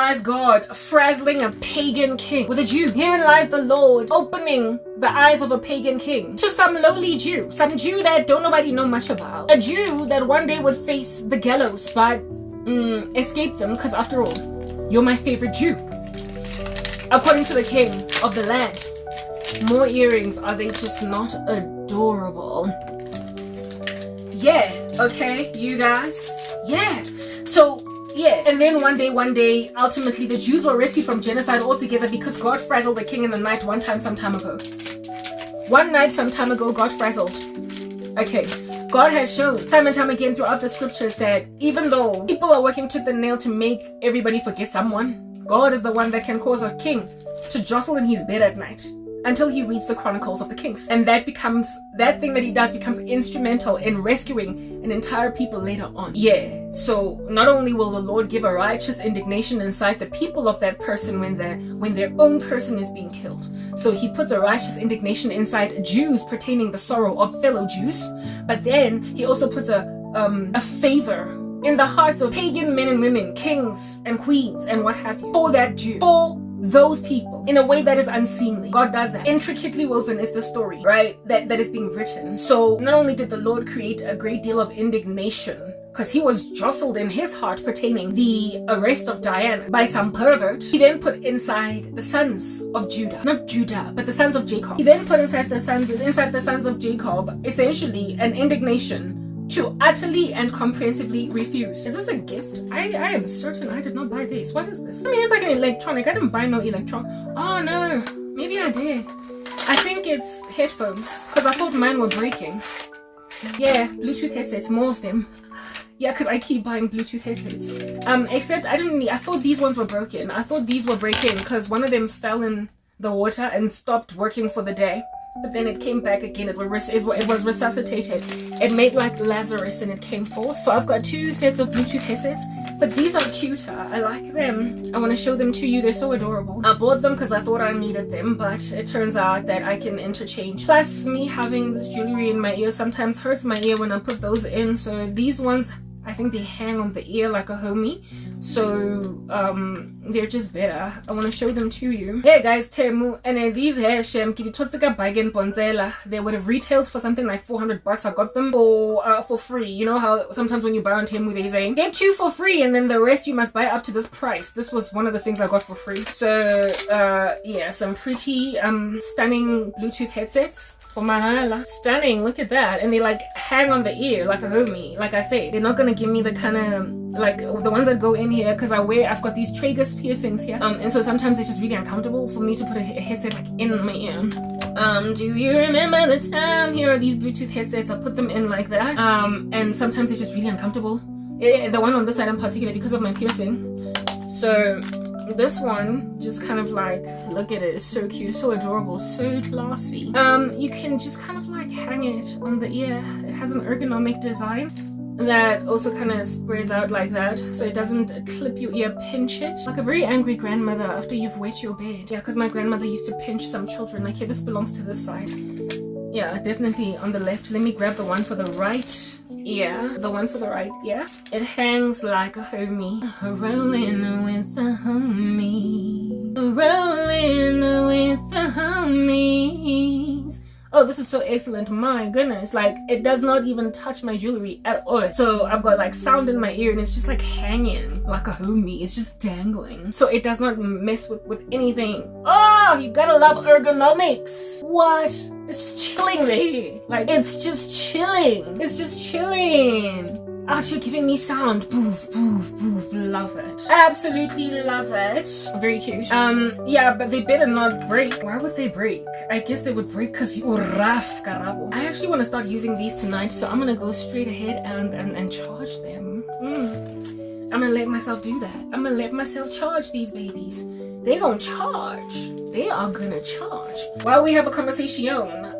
lies God frazzling a pagan king with a Jew. Herein lies the Lord opening the eyes of a pagan king to some lowly Jew, some Jew that don't nobody know much about, a Jew that one day would face the gallows but escape them, because after all, you're my favorite Jew. According to the king of the land. More earrings, are they just not adorable? Yeah, okay, you guys. Yeah. So yeah, and then one day, ultimately the Jews were rescued from genocide altogether because God frazzled the king in the night one time some time ago. One night some time ago, God frazzled. Okay, God has shown time and time again throughout the scriptures that even though people are working tooth and nail to make everybody forget someone, God is the one that can cause a king to jostle in his bed at night until he reads the Chronicles of the Kings. And that thing that he does becomes instrumental in rescuing an entire people later on. Yeah, so not only will the Lord give a righteous indignation inside the people of that person when their own person is being killed. So he puts a righteous indignation inside Jews pertaining the sorrow of fellow Jews, but then he also puts a favor in the hearts of pagan men and women, kings and queens and what have you, for that Jew, for those people, in a way that is unseemly. God does that. Intricately woven is the story, right, that is being written. So not only did the Lord create a great deal of indignation, because he was jostled in his heart pertaining the arrest of Diana by some pervert, he then put inside the sons of Judah, not Judah, but the sons of Jacob. He then put inside the sons of Jacob, essentially an indignation to utterly and comprehensively refuse. Is this a gift? I am certain I did not buy this. What is this? I mean, it's like an electronic. I didn't buy no electron. Oh no, maybe I did. I think it's headphones, because I thought mine were breaking. Yeah, Bluetooth headsets, more of them. Yeah, because I keep buying Bluetooth headsets. Except I thought these ones were broken. I thought these were breaking because one of them fell in the water and stopped working for the day. But then it came back again. It was resuscitated. It made like Lazarus and it came forth. So I've got 2 sets of Bluetooth headsets, but these are cuter. I like them. I want to show them to you. They're so adorable. I bought them because I thought I needed them, but it turns out that I can interchange. Plus, me having this jewelry in my ear sometimes hurts my ear when I put those in. So these ones, I think they hang on the ear like a homie. So they're just better. I want to show them to you. Hey guys, Temu, and these here they would have retailed for something like $400. I got them for free. You know how sometimes when you buy on Temu they say get 2 for free and then the rest you must buy up to this price. This was one of the things I got for free. So yeah, some pretty stunning Bluetooth headsets. For my stunning, look at that. And they like hang on the ear like a homie. Like I say, they're not gonna give me the kind of like the ones that go in here, because I've got these tragus piercings here, and so sometimes it's just really uncomfortable for me to put a headset like in my ear. Do you remember the time? Here are these Bluetooth headsets. I put them in like that, and sometimes it's just really uncomfortable. The one on this side in particular, because of my piercing. So this one just kind of like, look at it, it's so cute, so adorable, so classy. You can just kind of like hang it on the ear. It has an ergonomic design that also kind of spreads out like that, so it doesn't clip your ear, pinch it like a very angry grandmother after you've wet your bed. Yeah, because my grandmother used to pinch some children. Like, here, this belongs to this side. Yeah, definitely on the left. Let me grab the one for the right. Yeah, the one for the right. Yeah, it hangs like a homie. Rolling with the homie. Rolling with the homies. Oh, this is so excellent. My goodness, like it does not even touch my jewelry at all. So I've got like sound in my ear and it's just like hanging like a homie. It's just dangling. So it does not mess with anything. Oh, you gotta love ergonomics. What? It's just chilling there. Like, it's just chilling. It's just chilling. Actually giving me sound. Boof, boof, boof. Love it. Absolutely love it. Very cute. Yeah, but they better not break. Why would they break? I guess they would break because you're rough, Karabo. I actually want to start using these tonight, so I'm gonna go straight ahead and charge them. I'm gonna let myself do that. I'm gonna let myself charge these babies. They gonna charge. They are gonna charge. While we have a conversation,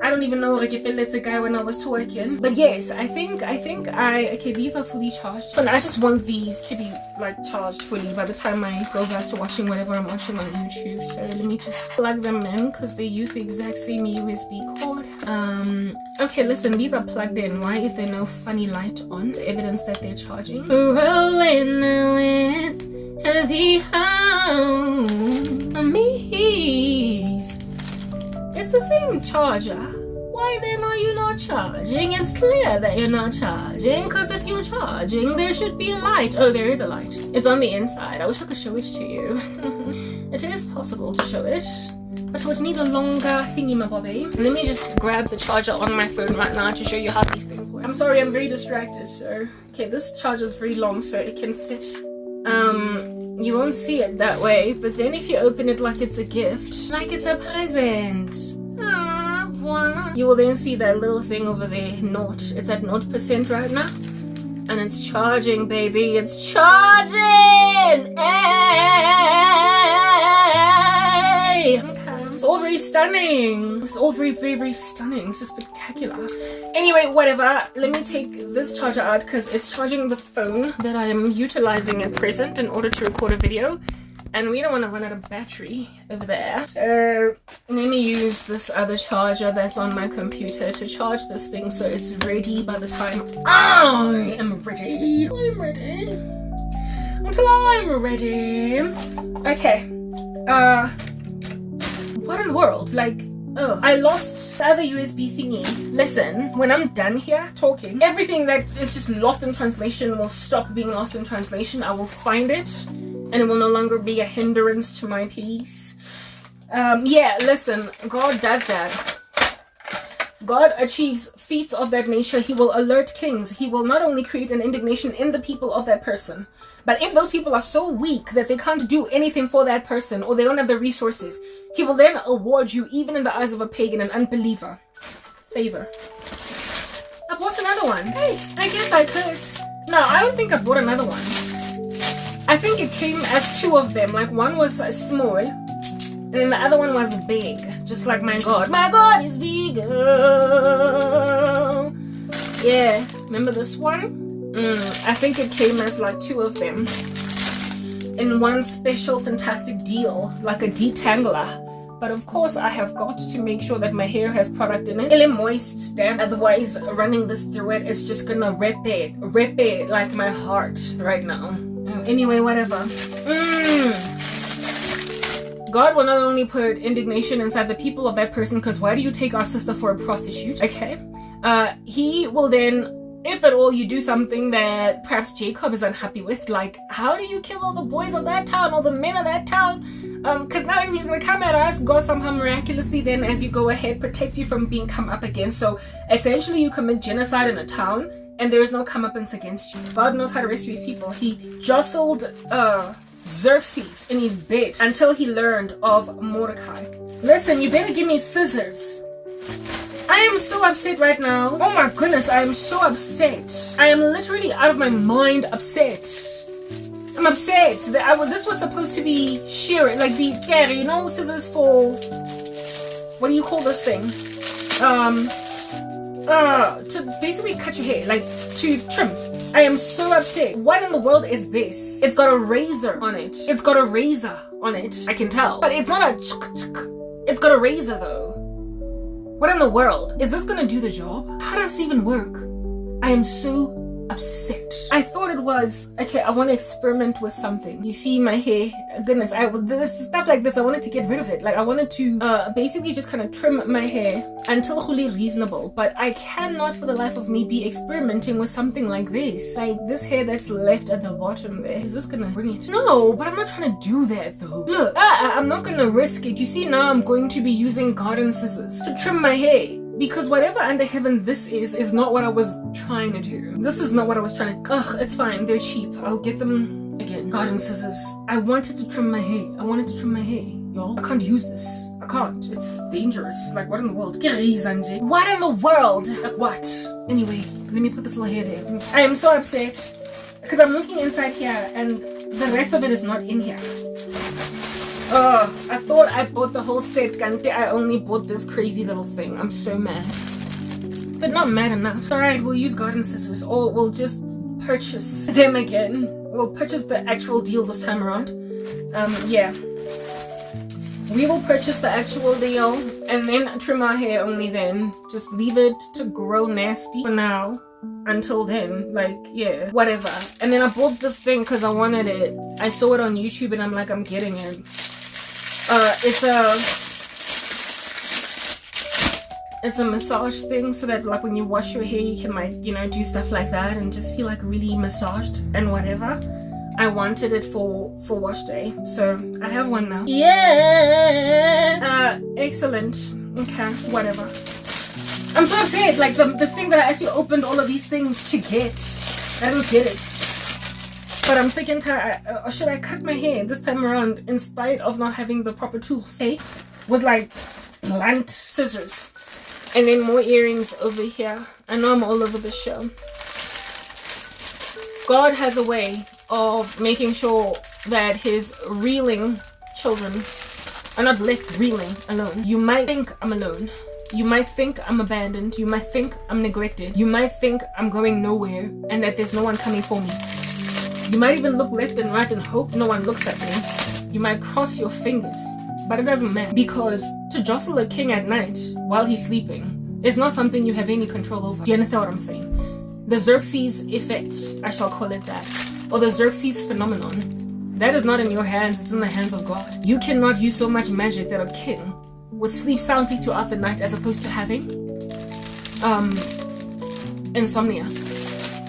I don't even know like if it lets a guy when I was twerking. But yes, I think okay, these are fully charged. But I just want these to be like charged fully by the time I go back to watching whatever I'm watching on YouTube. So let me just plug them in because they use the exact same USB cord. Okay, listen, these are plugged in. Why is there no funny light on? Evidence that they're charging. Rolling with the Amaze. It's the same charger. Why then are you not charging? It's clear that you're not charging, because if you're charging, there should be a light. Oh, there is a light. It's on the inside. I wish I could show it to you. It is possible to show it, but I would need a longer thingy-mabobby. Let me just grab the charger on my phone right now to show you how these things work. I'm sorry, I'm very distracted, so... Okay, this charger is very long, so it can fit. You won't see it that way, but then if you open it like it's a gift, like it's a present, voila, you will then see that little thing over there, it's at 0% right now, and it's charging, baby, it's charging! Hey! It's all very stunning. It's all very, very, very stunning. It's just spectacular. Anyway, whatever. Let me take this charger out because it's charging the phone that I am utilizing at present in order to record a video. And we don't want to run out of battery over there. So let me use this other charger that's on my computer to charge this thing so it's ready by the time I am ready. I'm ready. Until I'm ready. Okay. What in the world? Like, oh, I lost the other USB thingy. Listen, when I'm done here talking, everything that is just lost in translation will stop being lost in translation. I will find it, and it will no longer be a hindrance to my peace. Yeah, listen, God does that. God achieves feats of that nature. He will alert kings. He will not only create an indignation in the people of that person, but if those people are so weak that they can't do anything for that person or they don't have the resources, he will then award you, even in the eyes of a pagan, an unbeliever, favor. I bought another one. Hey, I guess I could. No, I don't think I bought another one. I think it came as two of them. Like one was small and then the other one was big. Just like my God. My God is big. Yeah, remember this one? I think it came as like two of them in one special fantastic deal, like a detangler. But of course I have got to make sure that my hair has product in it. It's moist, damn. Otherwise running this through it is just gonna rip it like my heart right now. Anyway, whatever. God will not only put indignation inside the people of that person, because why do you take our sister for a prostitute? Okay. He will then, if at all you do something that perhaps Jacob is unhappy with, like how do you kill all the boys of that town, all the men of that town? Because now everybody's gonna come at us. God somehow miraculously then, as you go ahead, protects you from being come up against. So essentially you commit genocide in a town and there is no comeuppance against you. God knows how to rescue his people. He jostled Xerxes in his bed until he learned of Mordecai. Listen, you better give me scissors. I am so upset right now. Oh my goodness, I am so upset. I am literally out of my mind upset. I'm upset that this was supposed to be shearing, like the carry, you know, scissors for, what do you call this thing? To basically cut your hair, like to trim. I am so upset. What in the world is this? It's got a razor on it. It's got a razor on it, I can tell. But it's not a it's got a razor though. What in the world? Is this gonna do the job? How does this even work? I am so upset. I thought it was, okay, I want to experiment with something. You see my hair, goodness, this stuff like this, I wanted to get rid of it. Like I wanted to basically just kind of trim my hair until fully reasonable, but I cannot for the life of me be experimenting with something like this. Like this hair that's left at the bottom there, is this gonna bring it? No, but I'm not trying to do that though. Look, I'm not gonna risk it. You see, now I'm going to be using garden scissors to trim my hair. Because whatever under heaven this is not what I was trying to do. This is not what I was trying to... Ugh, it's fine. They're cheap. I'll get them again. Garden scissors. I wanted to trim my hair. I wanted to trim my hair, y'all. I can't use this. I can't. It's dangerous. Like, what in the world? What in the world? Like, what? Anyway, let me put this little hair there. I am so upset. Because I'm looking inside here and the rest of it is not in here. I thought I bought the whole set, Kante. I only bought this crazy little thing. I'm so mad. But not mad enough. Alright, we'll use garden scissors or we'll just purchase them again. We'll purchase the actual deal this time around. Yeah. We will purchase the actual deal and then trim our hair only then. Just leave it to grow nasty for now. until then, like, yeah, whatever. And then I bought this thing because I wanted it. I saw it on YouTube and I'm like, I'm getting it. It's a massage thing, so that like when you wash your hair you can, like, you know, do stuff like that and just feel like really massaged and whatever. I wanted it for wash day, so I have one now. Yeah. Excellent. Okay, whatever. I'm so upset. Like the thing that I actually opened all of these things to get, I don't get it. But I'm sick and tired. Or should I cut my hair this time around in spite of not having the proper tools? Hey, with like blunt scissors. And then more earrings over here. I know I'm all over the show. God has a way of making sure that his reeling children are not left reeling alone. You might think I'm alone. You might think I'm abandoned. You might think I'm neglected. You might think I'm going nowhere and that there's no one coming for me. You might even look left and right and hope no one looks at me. You might cross your fingers, but it doesn't matter, because to jostle a king at night while he's sleeping is not something you have any control over. Do you understand what I'm saying? The Xerxes effect, I shall call it that, or the Xerxes phenomenon, that is not in your hands, it's in the hands of God. You cannot use so much magic that a king would sleep soundly throughout the night as opposed to having insomnia.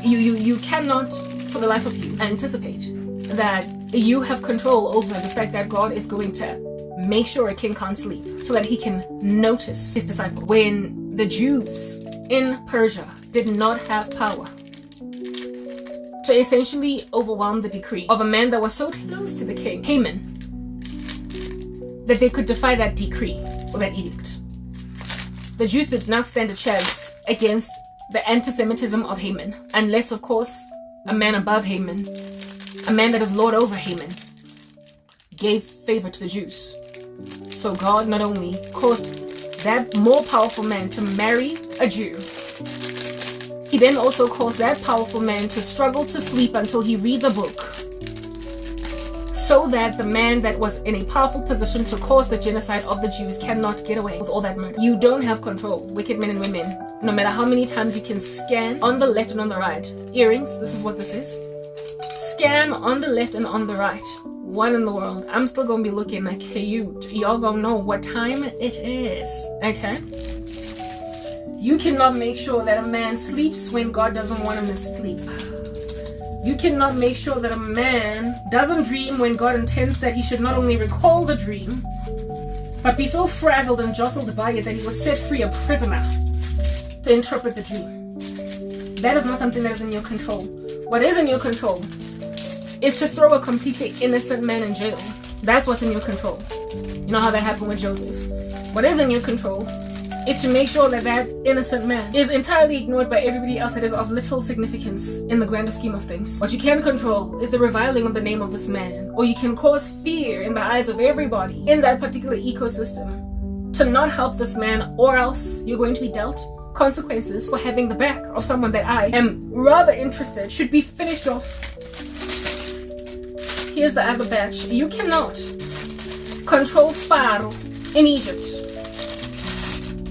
You cannot, for the life of you, anticipate that you have control over the fact that God is going to make sure a king can't sleep so that he can notice his disciple. When the Jews in Persia did not have power to essentially overwhelm the decree of a man that was so close to the king, Haman, that they could defy that decree or that edict. The Jews did not stand a chance against the anti-Semitism of Haman, unless, of course, a man above Haman, a man that is lord over Haman, gave favor to the Jews. So God not only caused that more powerful man to marry a Jew, he then also caused that powerful man to struggle to sleep until he reads a book, so that the man that was in a powerful position to cause the genocide of the Jews cannot get away with all that murder. You don't have control, wicked men and women, no matter how many times you can scan on the left and on the right. Earrings, this is what this is. Scan on the left and on the right. What in the world? I'm still gonna be looking like, hey, y'all gonna know what time it is, okay? You cannot make sure that a man sleeps when God doesn't want him to sleep. You cannot make sure that a man doesn't dream when God intends that he should not only recall the dream, but be so frazzled and jostled by it that he was set free a prisoner to interpret the dream. That is not something that is in your control. What is in your control is to throw a completely innocent man in jail. That's what's in your control. You know how that happened with Joseph. What is in your control is to make sure that that innocent man is entirely ignored by everybody else that is of little significance in the grander scheme of things. What you can control is the reviling of the name of this man, or you can cause fear in the eyes of everybody in that particular ecosystem to not help this man, or else you're going to be dealt consequences for having the back of someone that I am rather interested should be finished off. Here's the other batch. You cannot control Pharaoh in Egypt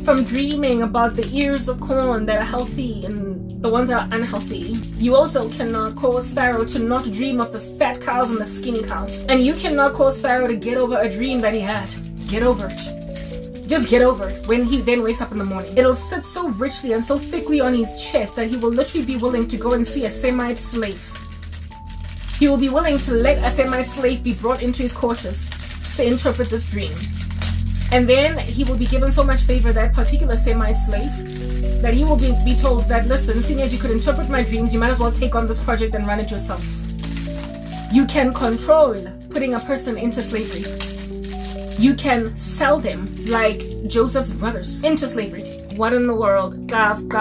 from dreaming about the ears of corn that are healthy and the ones that are unhealthy. You also cannot cause Pharaoh to not dream of the fat cows and the skinny cows. And you cannot cause Pharaoh to get over a dream that he had. Get over it. Just get over it when he then wakes up in the morning. It'll sit so richly and so thickly on his chest that he will literally be willing to go and see a Semite slave. He will be willing to let a Semite slave be brought into his quarters to interpret this dream. And then he will be given so much favor, that particular Semite slave, that he will be told that, listen, seeing as you could interpret my dreams, you might as well take on this project and run it yourself. You can control putting a person into slavery. You can sell them, like Joseph's brothers, into slavery. What in the world? Gav,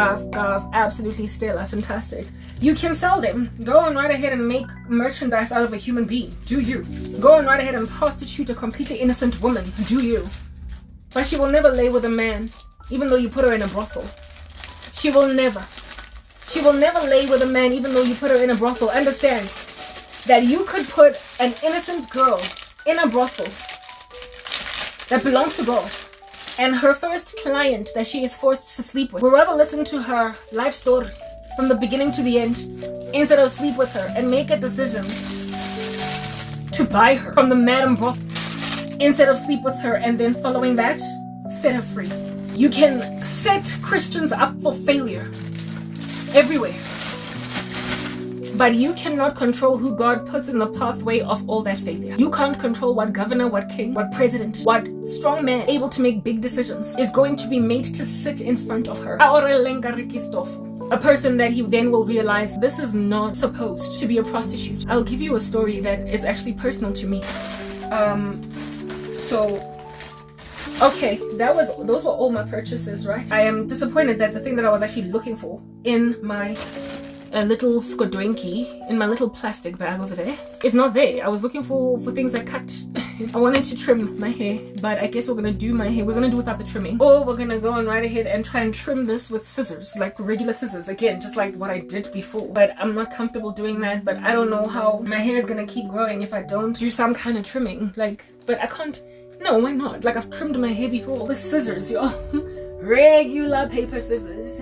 absolutely stellar, fantastic. You can sell them. Go on right ahead and make merchandise out of a human being. Do you? Go on right ahead and prostitute a completely innocent woman. Do you? But she will never lay with a man, even though you put her in a brothel. She will never lay with a man, even though you put her in a brothel. Understand that you could put an innocent girl in a brothel that belongs to God, and her first client that she is forced to sleep with will rather listen to her life story from the beginning to the end, instead of sleep with her and make a decision to buy her from the madam broth, instead of sleep with her and then following that, set her free. You can set Christians up for failure everywhere, but you cannot control who God puts in the pathway of all that failure. You can't control what governor, what king, what president, what strong man able to make big decisions is going to be made to sit in front of her. A person that he then will realize this is not supposed to be a prostitute. I'll give you a story that is actually personal to me. Okay, those were all my purchases, right? I am disappointed that the thing that I was actually looking for in my little skodwenki, in my little plastic bag over there, is not there. I was looking for things that cut. I wanted to trim my hair, but I guess we're gonna do my hair. We're gonna do without the trimming, or we're gonna go on right ahead and try and trim this with scissors, like regular scissors, again, just like what I did before. But I'm not comfortable doing that. But I don't know how my hair is gonna keep growing if I don't do some kind of trimming. Like, but I can't. No, why not? Like, I've trimmed my hair before with scissors, y'all. Regular paper scissors.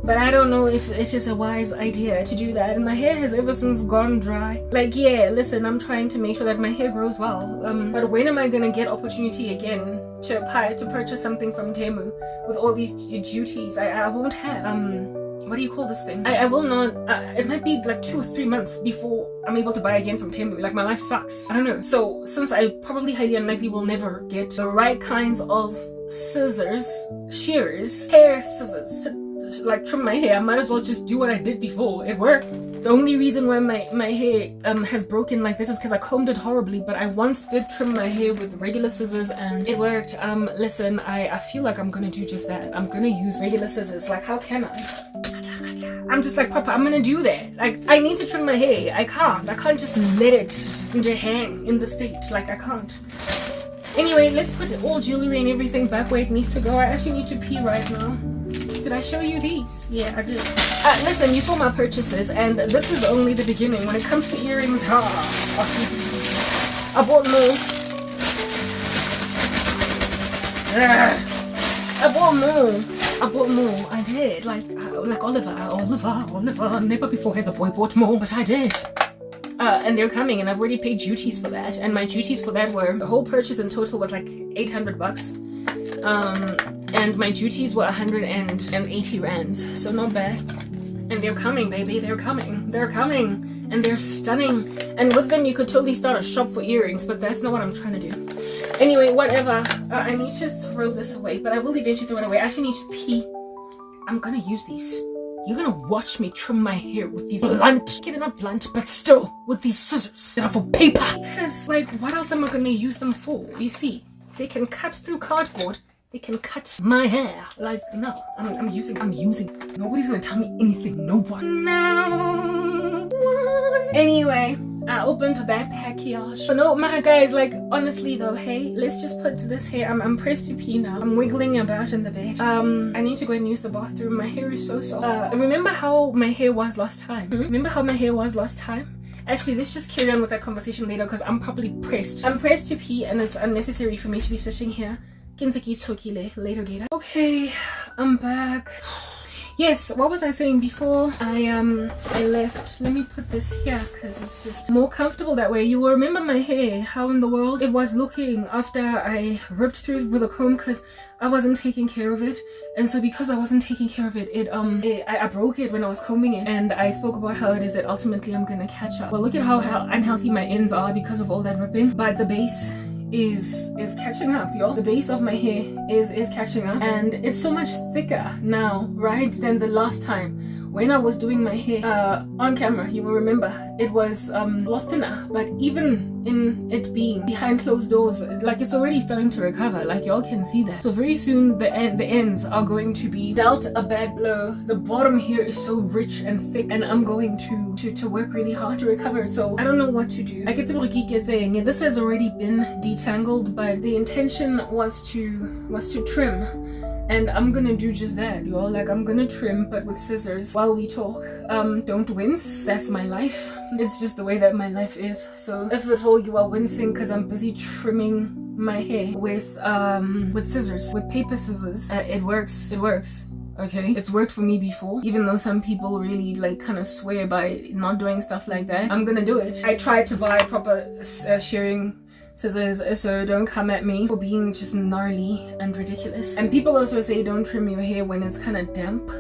But I don't know if it's just a wise idea to do that. And my hair has ever since gone dry. Like, yeah, listen, I'm trying to make sure that my hair grows well. But when am I gonna get opportunity again to purchase something from Temu with all these duties? I won't have. What do you call this thing? I will not. It might be like 2 or 3 months before I'm able to buy again from Temu. Like, my life sucks. I don't know. So since I probably highly unlikely will never get the right kinds of scissors, shears, hair scissors to like trim my hair, I might as well just do what I did before. It worked. The only reason why my hair has broken like this is because I combed it horribly, but I once did trim my hair with regular scissors and it worked. Listen, I feel like I'm gonna do just that. I'm gonna use regular scissors. Like, how can I? I'm just like, Papa, I'm gonna do that. Like, I need to trim my hair. I can't just let it hang in the state. Like, I can't. Anyway, let's put all jewelry and everything back where it needs to go. I actually need to pee right now. Did I show you these? Yeah, I did. Listen, you saw my purchases, and this is only the beginning. When it comes to earrings, I bought more. I bought more. I did. Like Oliver. Never before has a boy bought more, but I did. And they're coming, and I've already paid duties for that. And my duties for that were, the whole purchase in total was like 800 bucks. And my duties were 180 rands, so not bad. And they're coming, baby, they're coming, and they're stunning. And with them, you could totally start a shop for earrings, but that's not what I'm trying to do. Anyway, whatever. I need to throw this away, but I will eventually throw it away. I actually need to pee. I'm gonna use these. You're gonna watch me trim my hair with these blunt, okay, they're not blunt, but still, with these scissors that are for paper. Because, like, what else am I gonna use them for? You see, they can cut through cardboard. They can cut my hair. Like, no, I'm using. Nobody's gonna tell me anything. No one. No one. Anyway, I opened that package. But no, my guys, like, honestly though, hey, let's just put this hair. I'm pressed to pee now. I'm wiggling about in the bed. I need to go and use the bathroom. My hair is so soft. Remember how my hair was last time? Remember how my hair was last time? Actually, let's just carry on with that conversation later because I'm probably pressed. I'm pressed to pee and it's unnecessary for me to be sitting here. Later, Gator. Okay, I'm back. Yes, what was I saying before I left? Let me put this here because it's just more comfortable that way. You will remember my hair, how in the world it was looking after I ripped through it with a comb because I wasn't taking care of it. And so because I wasn't taking care of it, I broke it when I was combing it. And I spoke about how it is that ultimately I'm gonna catch up. Well, look at how unhealthy my ends are because of all that ripping. But the base is catching up, y'all. The base of my hair is catching up, and it's so much thicker now, right, than the last time when I was doing my hair on camera. You will remember it was a lot thinner, but even in it being behind closed doors, like, it's already starting to recover. Like, y'all can see that. So very soon the ends are going to be dealt a bad blow. The bottom here is so rich and thick, and I'm going to work really hard to recover it. So I don't know what to do. I get saying this has already been detangled, but the intention was to trim. And I'm gonna do just that, y'all. Like, I'm gonna trim, but with scissors while we talk. Don't wince. That's my life. It's just the way that my life is. So if at all you are wincing because I'm busy trimming my hair with scissors, with paper scissors, it works. Okay, it's worked for me before, even though some people really like kind of swear by not doing stuff like that. I'm gonna do it. I tried to buy proper shearing scissors, so don't come at me for being just gnarly and ridiculous. And people also say don't trim your hair when it's kind of damp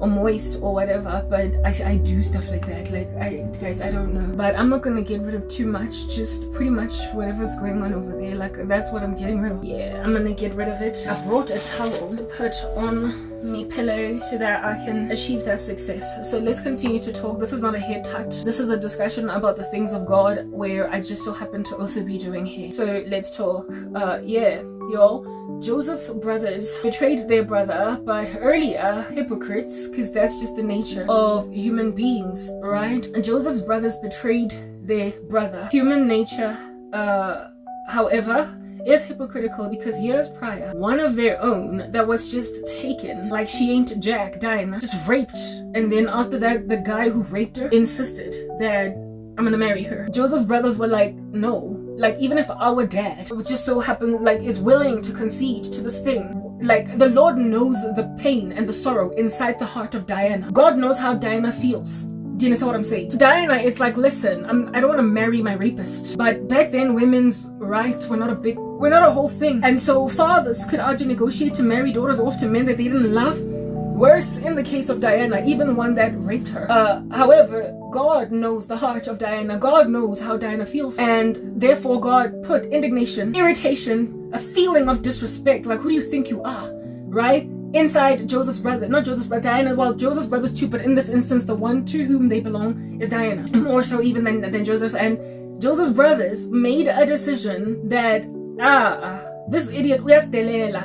or moist or whatever, but I do stuff like that. Like, guys, I don't know, but I'm not gonna get rid of too much, just pretty much whatever's going on over there. Like, that's what I'm getting rid of. Yeah, I'm gonna get rid of it. I brought a towel to put on me pillow so that I can achieve that success. So let's continue to talk. This is not a hair tut. This is a discussion about the things of God, where I just so happen to also be doing hair. So let's talk. Yeah, y'all. Joseph's brothers betrayed their brother, but earlier hypocrites, because that's just the nature of human beings, right? And Joseph's brothers betrayed their brother. Human nature, however, is hypocritical, because years prior, one of their own that was just taken, like she ain't Jack, Diana, just raped. And then after that, the guy who raped her insisted that I'm gonna marry her. Joseph's brothers were like, no. Like, even if our dad would just so happen, like, is willing to concede to this thing, like, the Lord knows the pain and the sorrow inside the heart of Diana. God knows how Diana feels. Do you understand what I'm saying? So Diana is like, listen, I don't want to marry my rapist. But back then, women's rights were not a whole thing. And so fathers could argue negotiate to marry daughters off to men that they didn't love. Worse in the case of Diana, even one that raped her. However, God knows the heart of Diana. God knows how Diana feels. And therefore God put indignation, irritation, a feeling of disrespect. Like, who do you think you are? Right? Inside Joseph's brother. Not Joseph's brother, Diana. Well, Joseph's brothers too, but in this instance, the one to whom they belong is Diana. More so even than Joseph. And Joseph's brothers made a decision that, this idiot,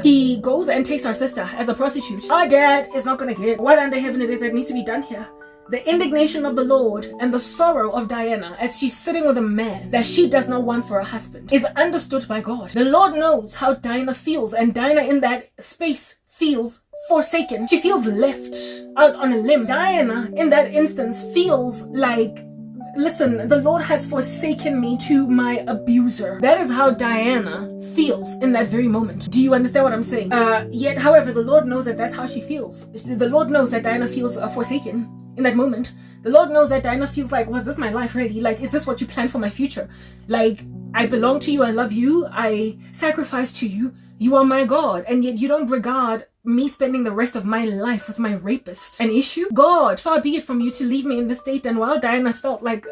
he goes and takes our sister as a prostitute. Our dad is not gonna get what under heaven it is that needs to be done here. The indignation of the Lord and the sorrow of Diana as she's sitting with a man that she does not want for a husband is understood by God. The Lord knows how Diana feels, and Diana in that space feels forsaken. She feels left out on a limb. Diana in that instance feels like, listen, the Lord has forsaken me to my abuser. That is how Diana feels in that very moment. Do you understand what I'm saying? Yet, however, the Lord knows that that's how she feels. The Lord knows that Diana feels forsaken in that moment. The Lord knows that Diana feels like, was this my life really? Like, is this what you planned for my future? Like, I belong to you, I love you, I sacrifice to you, you are my God, and yet you don't regard me spending the rest of my life with my rapist an issue? God, far be it from you to leave me in this state. And while Diana felt like,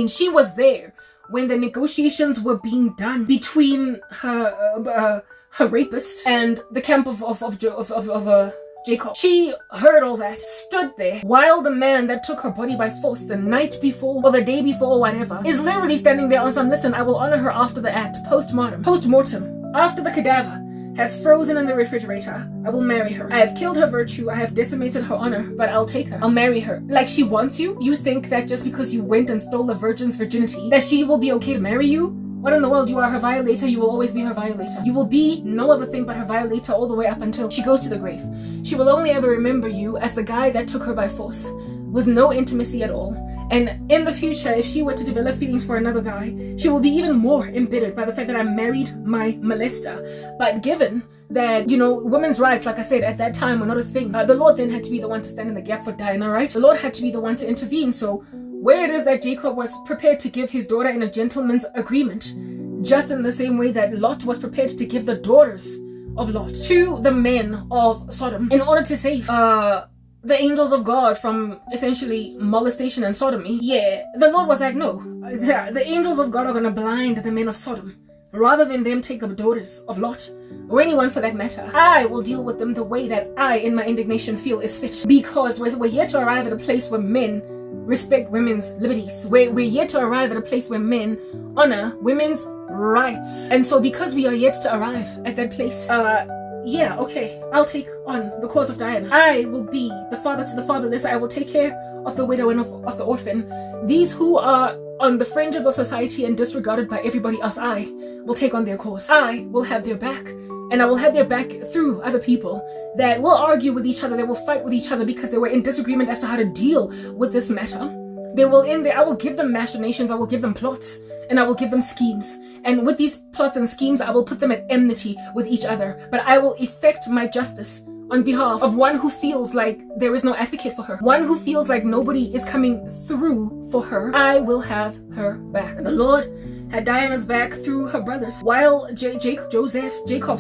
she was there when the negotiations were being done between her rapist and the camp of Jacob. She heard all that, stood there, while the man that took her body by force the night before or the day before or whatever is literally standing there on some, listen, I will honor her after the act, post-mortem, after the cadaver has frozen in the refrigerator, I will marry her. I have killed her virtue, I have decimated her honor, but I'll take her. I'll marry her. Like, she wants you? You think that just because you went and stole a virgin's virginity, that she will be okay to marry you? What in the world? You are her violator, you will always be her violator. You will be no other thing but her violator all the way up until she goes to the grave. She will only ever remember you as the guy that took her by force, with no intimacy at all. And in the future, if she were to develop feelings for another guy, she will be even more embittered by the fact that I married my molester. But given that, women's rights, like I said, at that time were not a thing, the Lord then had to be the one to stand in the gap for Diana, right? The Lord had to be the one to intervene. So where it is that Jacob was prepared to give his daughter in a gentleman's agreement, just in the same way that Lot was prepared to give the daughters of Lot to the men of Sodom in order to save the angels of God from essentially molestation and sodomy. Yeah, the Lord was like, no, the angels of God are going to blind the men of Sodom rather than them take the daughters of Lot, or anyone for that matter. I will deal with them the way that I, in my indignation, feel is fit, because we're yet to arrive at a place where men respect women's liberties. We're yet to arrive at a place where men honor women's rights. And so because we are yet to arrive at that place, yeah, okay, I'll take on the cause of Diana. I will be the father to the fatherless. I will take care of the widow and of the orphan. These who are on the fringes of society and disregarded by everybody else, I will take on their cause. I will have their back. And I will have their back through other people that will argue with each other, that will fight with each other because they were in disagreement as to how to deal with this matter. They will end there. I will give them machinations, I will give them plots, and I will give them schemes. And with these plots and schemes, I will put them at enmity with each other. But I will effect my justice on behalf of one who feels like there is no advocate for her, one who feels like nobody is coming through for her. I will have her back. The Lord had Diana's back through her brothers. While Jacob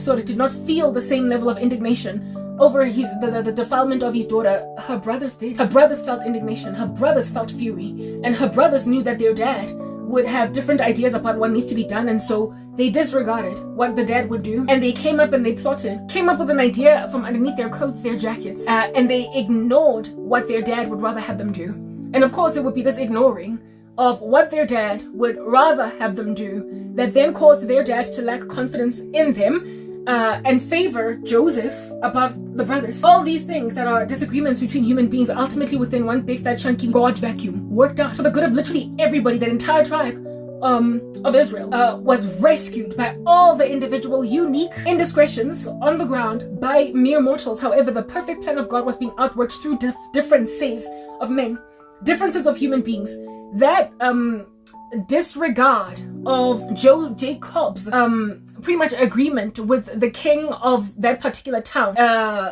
sort of did not feel the same level of indignation over the defilement of his daughter, her brothers did. Her brothers felt indignation, her brothers felt fury, and her brothers knew that their dad would have different ideas about what needs to be done, and so they disregarded what the dad would do, and they came up and they plotted, came up with an idea from underneath their coats, their jackets, and they ignored what their dad would rather have them do. And of course it would be this ignoring of what their dad would rather have them do that then caused their dad to lack confidence in them, and favor Joseph above the brothers. All these things that are disagreements between human beings, ultimately within one big fat chunky God vacuum, worked out for the good of literally everybody. That entire tribe of Israel was rescued by all the individual unique indiscretions on the ground by mere mortals. However, the perfect plan of God was being outworked through differences of men, differences of human beings. That disregard of Jacob's pretty much agreement with the king of that particular town,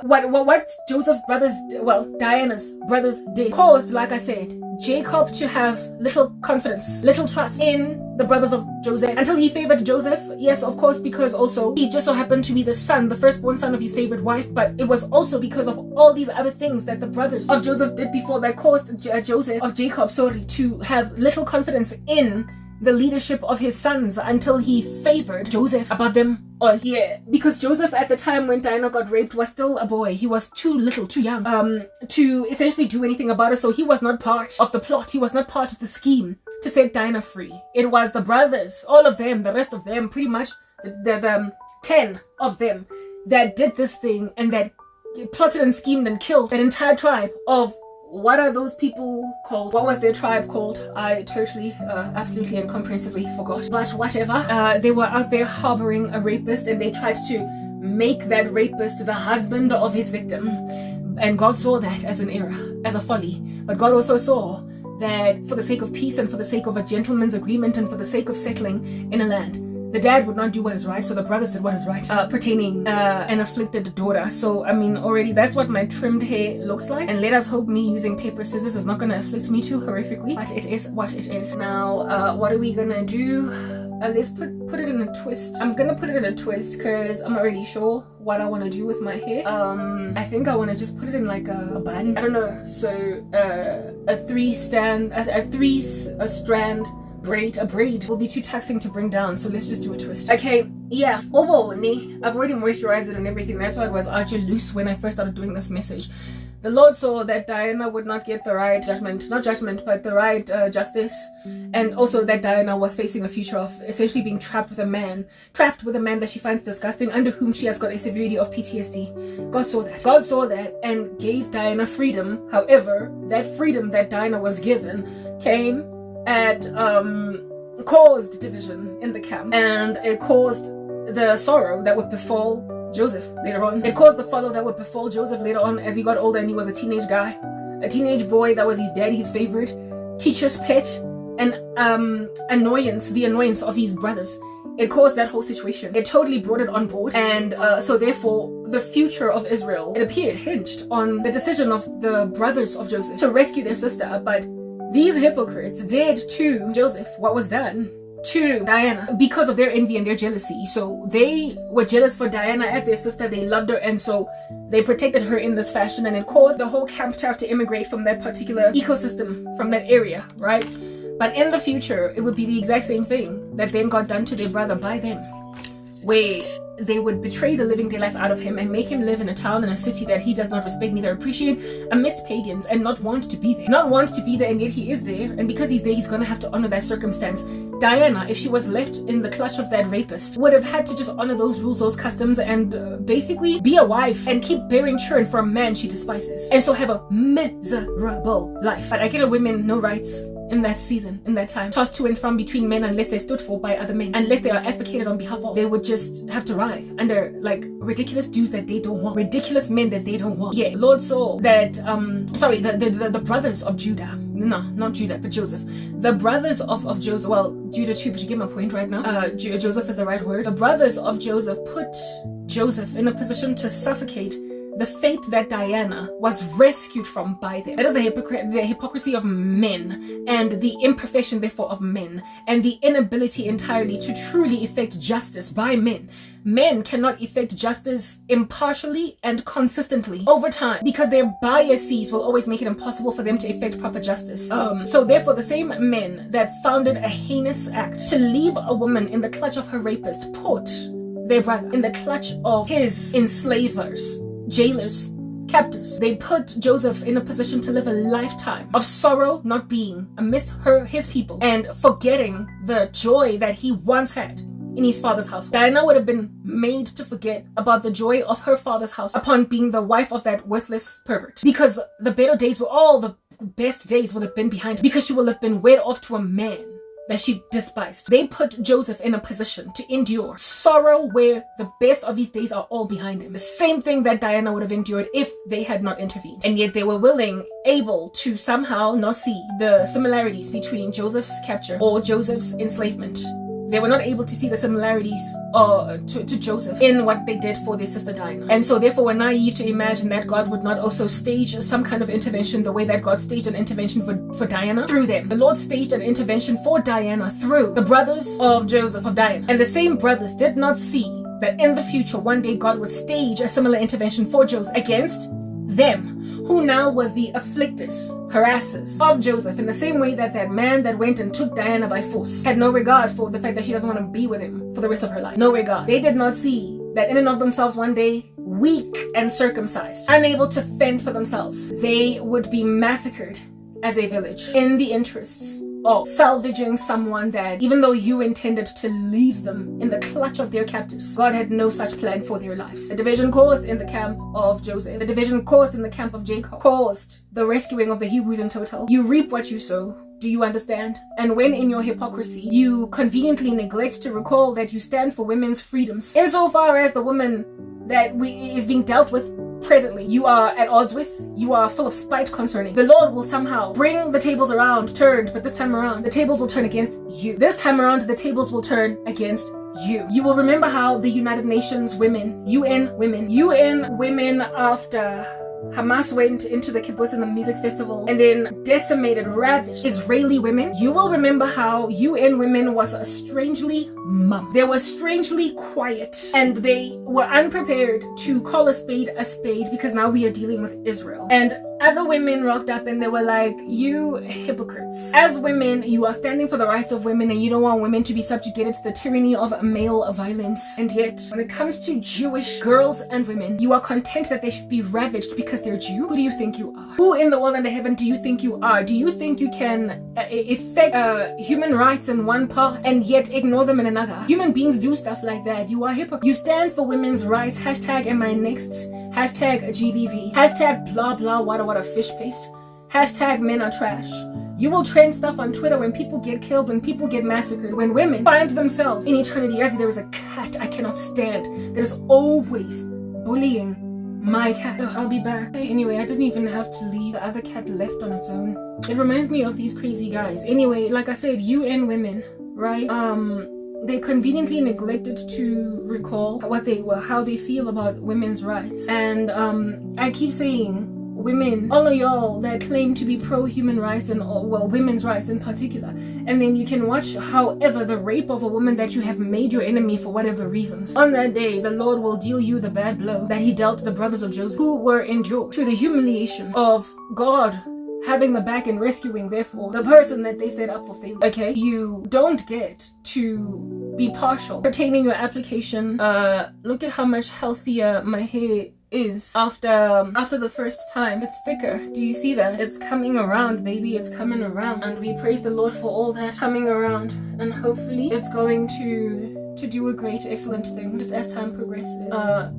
what Joseph's brothers, well, Diana's brothers did, caused, like I said, Jacob to have little confidence, little trust in the brothers of Joseph, until he favored Joseph. Yes, of course, because also he just so happened to be the son, the firstborn son of his favorite wife, but it was also because of all these other things that the brothers of Joseph did before that caused Jacob to have little confidence in the leadership of his sons, until he favored Joseph above them all. Yeah, because Joseph at the time when Diana got raped was still a boy. He was too little, too young to essentially do anything about it. So he was not part of the plot. He was not part of the scheme to set Diana free. It was the brothers, all of them, the rest of them, pretty much the 10 of them that did this thing, and that plotted and schemed and killed an entire tribe of, what are those people called? What was their tribe called? I totally, absolutely and comprehensively forgot. But whatever. They were out there harboring a rapist, and they tried to make that rapist the husband of his victim. And God saw that as an error, as a folly. But God also saw that for the sake of peace and for the sake of a gentleman's agreement and for the sake of settling in a land, the dad would not do what is right, so the brothers did what is right, pertaining an afflicted daughter. So I mean, already that's what my trimmed hair looks like, and let us hope me using paper scissors is not going to afflict me too horrifically, but it is what it is. Now what are we gonna do? Let's put it in a twist. I'm gonna put it in a twist because I'm not really sure what I want to do with my hair. I think I want to just put it in like a bun, I don't know. So a three strand braid. A braid will be too taxing to bring down, so let's just do a twist. Okay, yeah. I've already moisturized it and everything. That's why it was archer loose when I first started doing this message. The Lord saw that Diana would not get the right judgment, not judgment, but the right justice, and also that Diana was facing a future of essentially being trapped with a man that she finds disgusting, under whom she has got a severity of PTSD. God saw that and gave Diana freedom. However, that freedom that Diana was given came at caused division in the camp, and it caused the sorrow that would befall Joseph later on. It caused the follow that would befall Joseph later on as he got older and he was a teenage guy, a teenage boy that was his daddy's favorite, teacher's pet, and the annoyance of his brothers. It caused that whole situation. It totally brought it on board, and so therefore the future of Israel, it appeared, hinged on the decision of the brothers of Joseph to rescue their sister. But these hypocrites did to Joseph what was done to Diana because of their envy and their jealousy. So they were jealous for Diana as their sister. They loved her, and so they protected her in this fashion, and it caused the whole camp to have to immigrate from that particular ecosystem, from that area, right? But in the future, it would be the exact same thing that then got done to their brother by them, where they would betray the living daylights out of him and make him live in a town and a city that he does not respect neither appreciate, amidst pagans, and not want to be there. Not want to be there, and yet he is there, and because he's there, he's gonna have to honor that circumstance. Diana, if she was left in the clutch of that rapist, would have had to just honor those rules, those customs, and basically be a wife and keep bearing children for a man she despises, and so have a miserable life. But I get women no rights in that season, in that time, tossed to and from between men unless they're stood for by other men, unless they are advocated on behalf of. They would just have to writhe under like ridiculous dudes that they don't want, ridiculous men that they don't want. Yeah, Lord saw that the brothers of Judah, no, not Judah, but Joseph, the brothers of Joseph, well, Judah too, but you get my point right now. Joseph is the right word. The brothers of Joseph put Joseph in a position to suffocate the fate that Diana was rescued from by them. That is the hypocrisy of men, and the imperfection therefore of men, and the inability entirely to truly effect justice by men. Men cannot effect justice impartially and consistently over time because their biases will always make it impossible for them to effect proper justice. So therefore, the same men that founded a heinous act to leave a woman in the clutch of her rapist put their brother in the clutch of his enslavers, jailers, captors. They put Joseph in a position to live a lifetime of sorrow, not being amidst his people, and forgetting the joy that he once had in his father's house. Diana would have been made to forget about the joy of her father's house upon being the wife of that worthless pervert, because the better days were all the best days would have been behind her, because she will have been wed off to a man that she despised. They put Joseph in a position to endure sorrow where the best of his days are all behind him. The same thing that Diana would have endured if they had not intervened. And yet they were able to somehow not see the similarities between Joseph's capture or Joseph's enslavement. They were not able to see the similarities to Joseph in what they did for their sister Diana. And so therefore we're naive to imagine that God would not also stage some kind of intervention the way that God staged an intervention for Diana through them. The Lord staged an intervention for Diana through the brothers of Joseph, of Diana. And the same brothers did not see that in the future, one day God would stage a similar intervention for Joseph against them, who now were the afflictors, harassers of Joseph, in the same way that that man that went and took Diana by force had no regard for the fact that she doesn't want to be with him for the rest of her life. No regard. They did not see that in and of themselves one day, weak and circumcised, unable to fend for themselves, they would be massacred as a village in the interests of salvaging someone that, even though you intended to leave them in the clutch of their captors, God had no such plan for their lives. The division caused in the camp of Joseph, the division caused in the camp of Jacob, caused the rescuing of the Hebrews in total. You reap what you sow. Do you understand? And when in your hypocrisy, you conveniently neglect to recall that you stand for women's freedoms, insofar as the woman that is being dealt with presently, you are at odds with, you are full of spite concerning, the Lord will somehow bring the tables around, turned, but this time around, the tables will turn against you. This time around, the tables will turn against you. You will remember how the United Nations women, UN women after Hamas went into the kibbutz and the music festival and then decimated, ravaged Israeli women. You will remember how UN women was strangely mum. They were strangely quiet, and they were unprepared to call a spade because now we are dealing with Israel. And other women rocked up and they were like, you hypocrites. As women, you are standing for the rights of women and you don't want women to be subjugated to the tyranny of male violence. And yet, when it comes to Jewish girls and women, you are content that they should be ravaged because they're Jew? Who do you think you are? Who in the world and the heaven do you think you are? Do you think you can effect human rights in one part and yet ignore them in another? Human beings do stuff like that. You are hypocrite. You stand for women's rights. Hashtag am I next? Hashtag GBV. Hashtag blah blah what a fish paste. Hashtag men are trash. You will trend stuff on Twitter when people get killed, when people get massacred, when women find themselves in eternity. As there is a cat I cannot stand that is always bullying my cat. Ugh, I'll be back. Anyway, I didn't even have to leave. The other cat left on its own. It reminds me of these crazy guys. Anyway, like I said, UN women, right? They conveniently neglected to recall how they feel about women's rights. And I keep saying, women, all of y'all that claim to be pro-human rights and women's rights in particular, and then you can watch however the rape of a woman that you have made your enemy for whatever reasons. On that day, the Lord will deal you the bad blow that he dealt the brothers of Joseph, who were endured through the humiliation of God having the back and rescuing, therefore, the person that they set up for failure. Okay, you don't get to be partial pertaining your application. Look at how much healthier my hair is after the first time. It's thicker. Do you see that? It's coming around, baby. It's coming around, and we praise the Lord for all that coming around, and hopefully it's going to do a great, excellent thing just as time progresses.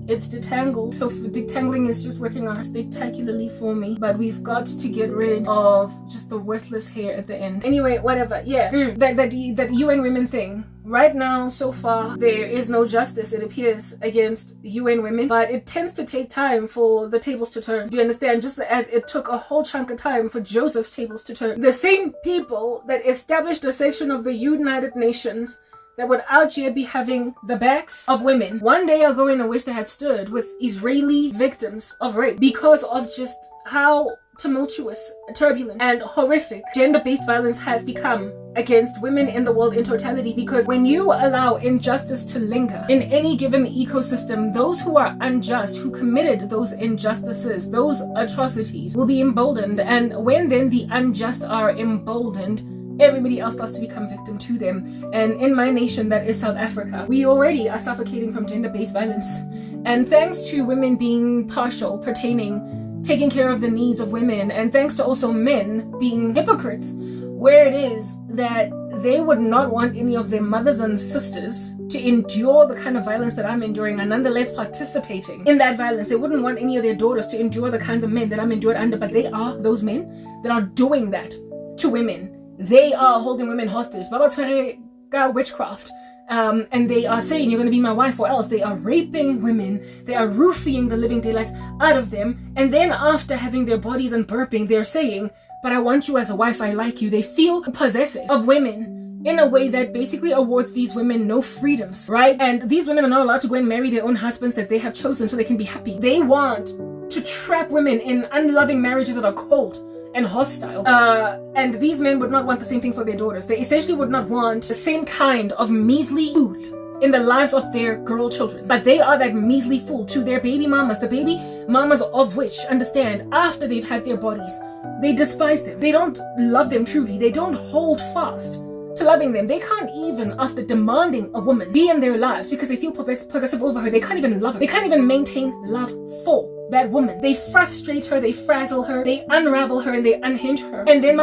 It's detangled, so detangling is just working out spectacularly for me, but we've got to get rid of just the worthless hair at the end. Anyway, whatever. Yeah, that UN women thing. Right now, so far, there is no justice, it appears, against UN women, but it tends to take time for the tables to turn. Do you understand? Just as it took a whole chunk of time for Joseph's tables to turn. The same people that established a section of the United Nations that would out here be having the backs of women. One day I'll go in and wish they had stood with Israeli victims of rape because of just how tumultuous, turbulent, and horrific gender-based violence has become against women in the world in totality. Because when you allow injustice to linger in any given ecosystem, those who are unjust, who committed those injustices, those atrocities, will be emboldened. And when then the unjust are emboldened, everybody else starts to become victim to them. And in my nation, that is South Africa, we already are suffocating from gender-based violence. And thanks to women being partial, taking care of the needs of women, and thanks to also men being hypocrites, where it is that they would not want any of their mothers and sisters to endure the kind of violence that I'm enduring and nonetheless participating in that violence. They wouldn't want any of their daughters to endure the kinds of men that I'm endured under, but they are those men that are doing that to women. They are holding women hostage. Witchcraft. And they are saying, you're going to be my wife or else. They are raping women. They are roofing the living daylights out of them. And then after having their bodies and burping, they're saying, but I want you as a wife, I like you. They feel possessive of women in a way that basically awards these women no freedoms, right? And these women are not allowed to go and marry their own husbands that they have chosen so they can be happy. They want to trap women in unloving marriages that are cold and hostile. And these men would not want the same thing for their daughters. They essentially would not want the same kind of measly food in the lives of their girl children. But they are that measly food to their baby mamas, the baby mamas of which understand after they've had their bodies, they despise them. They don't love them truly. They don't hold fast to loving them. They can't even, after demanding a woman be in their lives because they feel possessive over her, they can't even love her. They can't even maintain love for that woman. They frustrate her, they frazzle her, they unravel her, and they unhinge her. And then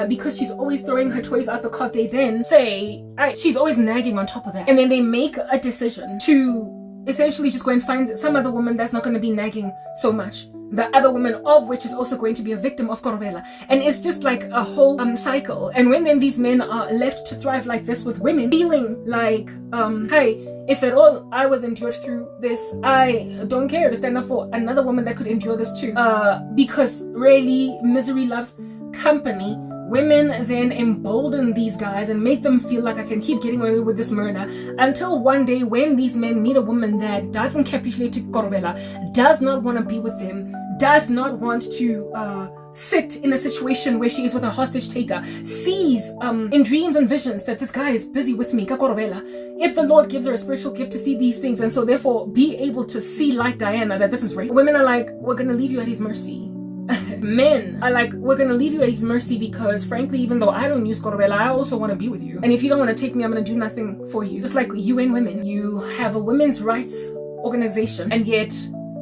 because she's always throwing her toys out the cot, they then say, she's always nagging on top of that. And then they make a decision to essentially just go and find some other woman that's not going to be nagging so much. The other woman of which is also going to be a victim of Karabo. And it's just like a whole cycle. And when then these men are left to thrive like this with women, feeling like, hey, if at all I was endured through this, I don't care to stand up for another woman that could endure this too. Because really, misery loves company. Women then embolden these guys and make them feel like I can keep getting away with this murder until one day when these men meet a woman that doesn't capitulate to Karabo, does not want to be with them, does not want to sit in a situation where she is with a hostage taker, sees in dreams and visions that this guy is busy with me, if the Lord gives her a spiritual gift to see these things and so therefore be able to see like Diana that this is rape, women are like, we're gonna leave you at his mercy. Men are like, we're gonna leave you at his mercy because frankly, even though I don't use Karabo, I also want to be with you. And if you don't want to take me, I'm gonna do nothing for you. Just like UN Women, you have a women's rights organization, and yet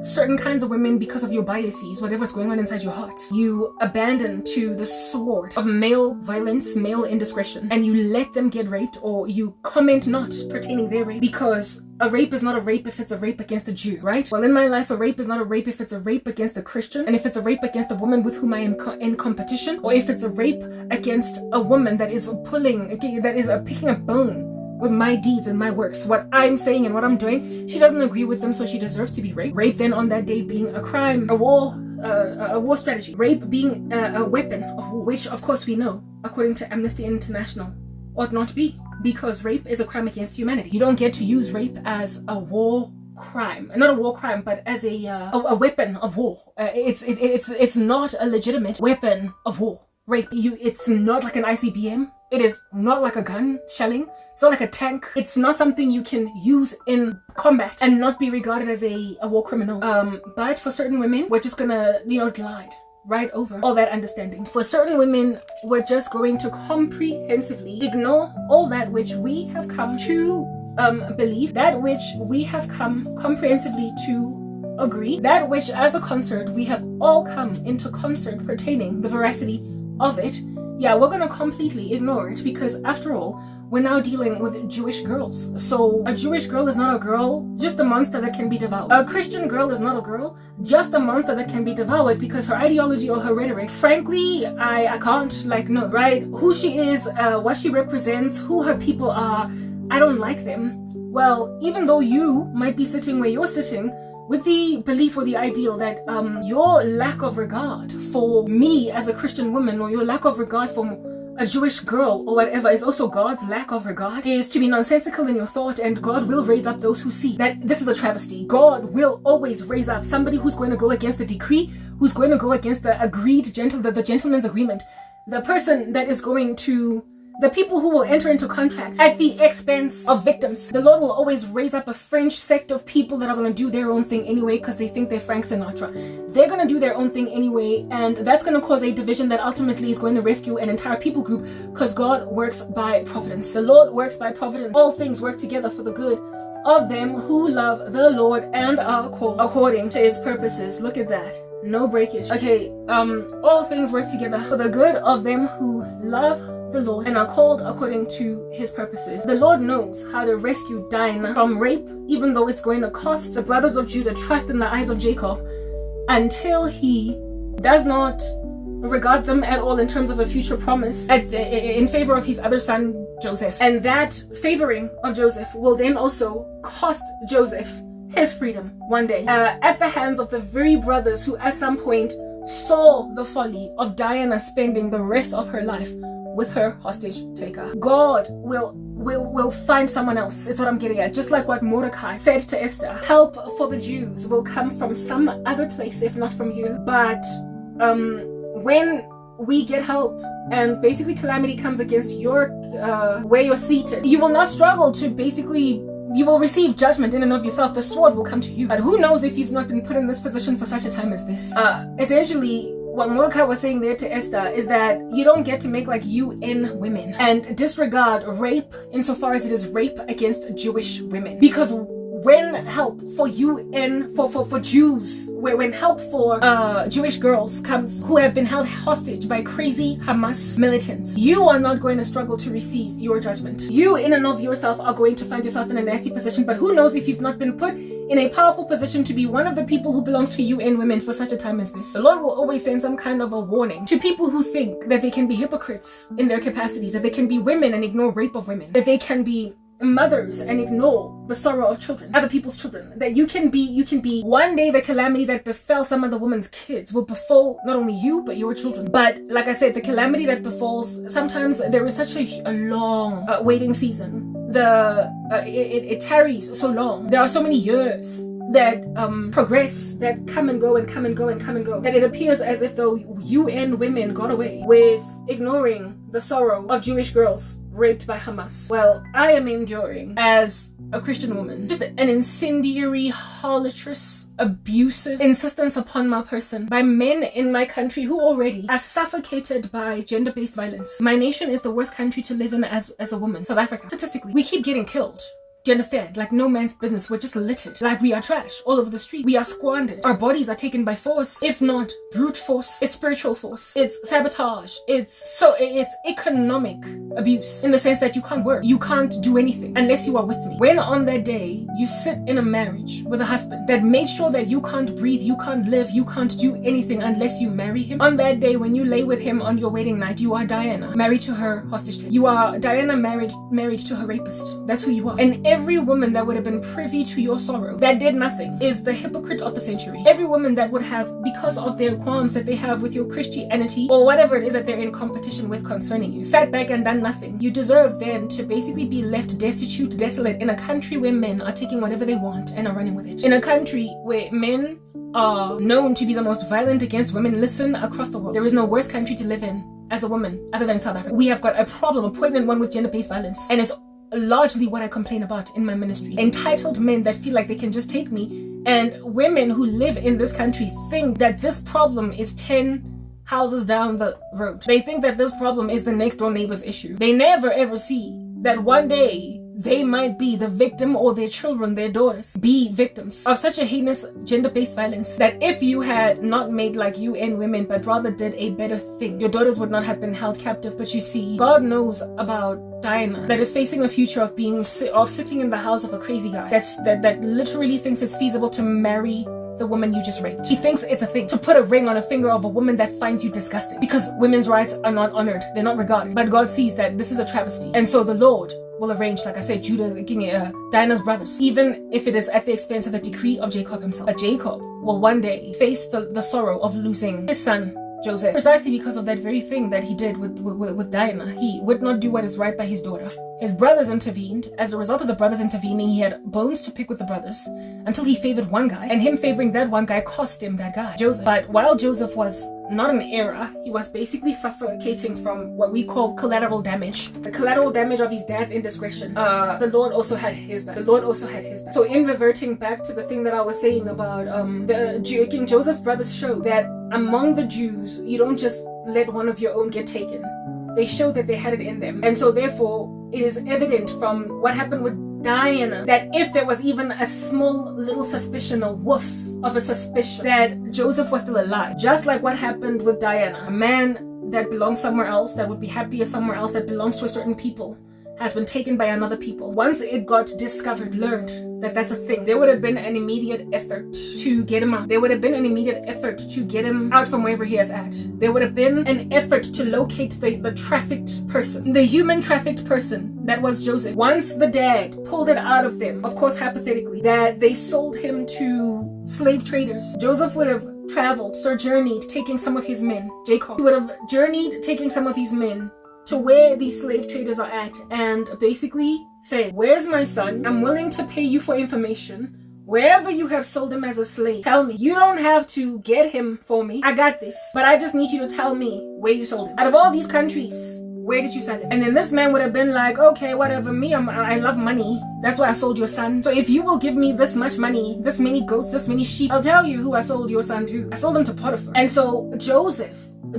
certain kinds of women, because of your biases, whatever's going on inside your hearts, you abandon to the sword of male violence, male indiscretion, and you let them get raped, or you comment not pertaining their rape, because a rape is not a rape if it's a rape against a Jew, right? Well, in my life, a rape is not a rape if it's a rape against a Christian, and if it's a rape against a woman with whom I am in competition, or if it's a rape against a woman that is picking a bone with my deeds and my works, what I'm saying and what I'm doing, she doesn't agree with them, so she deserves to be raped. Rape then on that day being a crime, a war strategy. Rape being a weapon of war, which of course we know, according to Amnesty International, ought not be, because rape is a crime against humanity. You don't get to use rape as a war crime, not a war crime, but as a weapon of war. It's not a legitimate weapon of war. Rape, it's not like an ICBM. It is not like a gun shelling. It's not like a tank. It's not something you can use in combat and not be regarded as a war criminal. But for certain women, we're just gonna, glide right over all that understanding. For certain women, we're just going to comprehensively ignore all that which we have come to believe, that which we have come comprehensively to agree, that which as a concert we have all come into concert pertaining the veracity of it. Yeah, we're gonna completely ignore it because after all, we're now dealing with Jewish girls. So a Jewish girl is not a girl, just a monster that can be devoured. A Christian girl is not a girl, just a monster that can be devoured because her ideology or her rhetoric, frankly, I can't know, right? Who she is, what she represents, who her people are, I don't like them. Well, even though you might be sitting where you're sitting, with the belief or the ideal that your lack of regard for me as a Christian woman, or your lack of regard for a Jewish girl or whatever is also God's lack of regard, is to be nonsensical in your thought, and God will raise up those who see that this is a travesty. God will always raise up somebody who's going to go against the decree, who's going to go against the the gentleman's agreement, the person that is going to, the people who will enter into contract at the expense of victims. The Lord will always raise up a fringe sect of people that are going to do their own thing anyway because they think they're Frank Sinatra. They're going to do their own thing anyway, and that's going to cause a division that ultimately is going to rescue an entire people group, because God works by providence. The Lord works by providence. All things work together for the good of them who love the Lord and are called according to his purposes. Look at that. No breakage. Okay, all things work together for the good of them who love the Lord and are called according to his purposes. The Lord knows how to rescue Dinah from rape, even though it's going to cost the brothers of Judah trust in the eyes of Jacob, until he does not regard them at all in terms of a future promise in favor of his other son Joseph. And that favoring of Joseph will then also cost Joseph his freedom one day, at the hands of the very brothers who at some point saw the folly of Diana spending the rest of her life with her hostage taker. God will find someone else, is what I'm getting at. Just like what Mordecai said to Esther, help for the Jews will come from some other place if not from you. But when we get help and basically calamity comes against your where you're seated, you will not struggle to basically, you will receive judgment in and of yourself. The sword will come to you. But who knows if you've not been put in this position for such a time as this. Essentially, what Mordecai was saying there to Esther is that you don't get to make like UN women and disregard rape insofar as it is rape against Jewish women. Because when help for UN, for Jews, when help for Jewish girls comes who have been held hostage by crazy Hamas militants, you are not going to struggle to receive your judgment. You in and of yourself are going to find yourself in a nasty position, but who knows if you've not been put in a powerful position to be one of the people who belongs to UN women for such a time as this. The Lord will always send some kind of a warning to people who think that they can be hypocrites in their capacities, that they can be women and ignore rape of women, that they can be mothers and ignore the sorrow of children, other people's children, that you can be one day the calamity that befell some other woman's kids will befall not only you but your children. But like I said, the calamity that befalls, sometimes there is such a long waiting season. It tarries so long. There are so many years that progress, that come and go and come and go and come and go, that it appears as if though UN women got away with ignoring the sorrow of Jewish girls raped by Hamas. Well, I am enduring as a Christian woman just an incendiary, harlotrous, abusive insistence upon my person by men in my country who already are suffocated by gender-based violence. My nation is the worst country to live in as a woman. South Africa. Statistically, we keep getting killed. Do you understand? Like no man's business. We're just littered. Like we are trash all over the street. We are squandered. Our bodies are taken by force. If not brute force, it's spiritual force. It's sabotage. It's economic abuse in the sense that you can't work. You can't do anything unless you are with me. When on that day you sit in a marriage with a husband that made sure that you can't breathe, you can't live, you can't do anything unless you marry him. On that day when you lay with him on your wedding night, you are Diana, married to her hostage taker. You are Diana married to her rapist. That's who you are. And every woman that would have been privy to your sorrow that did nothing is the hypocrite of the century. Every woman that would have, because of their qualms that they have with your Christianity or whatever it is that they're in competition with concerning you, sat back and done nothing. You deserve then to basically be left destitute, desolate, in a country where men are taking whatever they want and are running with it. In a country where men are known to be the most violent against women. Listen, across the world, there is no worse country to live in as a woman other than South Africa. We have got a problem, a poignant one, with gender-based violence, and it's largely what I complain about in my ministry. Entitled men that feel like they can just take me, and women who live in this country think that this problem is 10 houses down the road. They think that this problem is the next door neighbor's issue. They never ever see that one day they might be the victim, or their children, their daughters, be victims of such a heinous gender-based violence that if you had not made like UN women, but rather did a better thing, your daughters would not have been held captive. But you see, God knows about Diana, that is facing a future of sitting in the house of a crazy guy that literally thinks it's feasible to marry the woman you just raped. He thinks it's a thing to put a ring on a finger of a woman that finds you disgusting, because women's rights are not honored, they're not regarded. But God sees that this is a travesty, and so the Lord will arrange, like I said, Diana's brothers, even if it is at the expense of the decree of Jacob himself. But Jacob will one day face the sorrow of losing his son Joseph, precisely because of that very thing that he did with Diana. He would not do what is right by his daughter. His brothers intervened. As a result of the brothers intervening, he had bones to pick with the brothers until he favored one guy, and him favoring that one guy cost him that guy, Joseph. But while Joseph was not an heir, he was basically suffocating from what we call collateral damage. The collateral damage of his dad's indiscretion. The Lord also had his back. The Lord also had his back. So in reverting back to the thing that I was saying about King Joseph's brothers show that among the Jews, you don't just let one of your own get taken. They show that they had it in them. And so therefore, it is evident from what happened with Diana that if there was even a small little suspicion, a whiff of a suspicion that Joseph was still alive, just like what happened with Diana, a man that belongs somewhere else, that would be happier somewhere else, that belongs to a certain people, has been taken by another people. Once it got discovered, learned that that's a thing, there would have been an immediate effort to get him out. There would have been an immediate effort to get him out from wherever he is at. There would have been an effort to locate the trafficked person, the human trafficked person that was Joseph. Once the dad pulled it out of them, of course hypothetically, that they sold him to slave traders, Joseph would have traveled, sojourneyed, taking some of his men, Jacob. He would have journeyed, taking some of his men to where these slave traders are at and basically say, where's my son? I'm willing to pay you for information. Wherever you have sold him as a slave, tell me. You don't have to get him for me. I got this. But I just need you to tell me where you sold him. Out of all these countries, where did you sell him? And then this man would have been like, okay, whatever, I love money. That's why I sold your son. So if you will give me this much money, this many goats, this many sheep, I'll tell you who I sold your son to. I sold him to Potiphar. And so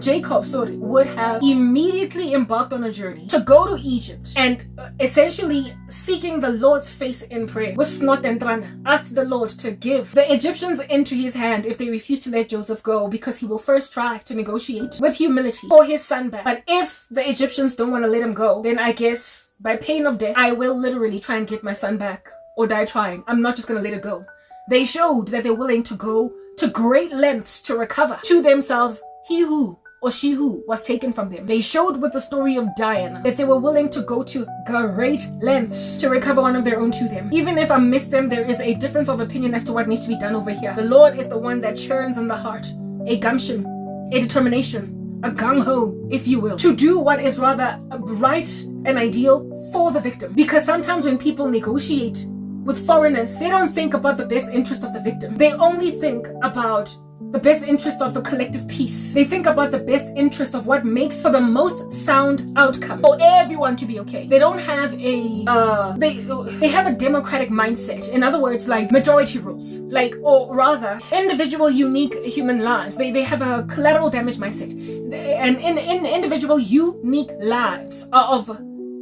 Jacob would have immediately embarked on a journey to go to Egypt and essentially seeking the Lord's face in prayer with snot and trana, asked the Lord to give the Egyptians into his hand if they refuse to let Joseph go, because he will first try to negotiate with humility for his son back. But if the Egyptians don't want to let him go, then I guess by pain of death, I will literally try and get my son back or die trying. I'm not just going to let it go. They showed that they're willing to go to great lengths to recover to themselves he who or she who was taken from them. They showed with the story of Diana that they were willing to go to great lengths to recover one of their own to them. Even if amidst them there is a difference of opinion as to what needs to be done over here, the Lord is the one that churns in the heart a gumption, a determination, a gung-ho, if you will, to do what is rather right and ideal for the victim. Because sometimes when people negotiate with foreigners, they don't think about the best interest of the victim. They only think about the best interest of the collective peace. They think about the best interest of what makes for the most sound outcome for everyone to be okay. They don't have they have a democratic mindset. In other words, like majority rules, or rather individual unique human lives. They have a collateral damage mindset, and in individual unique lives are of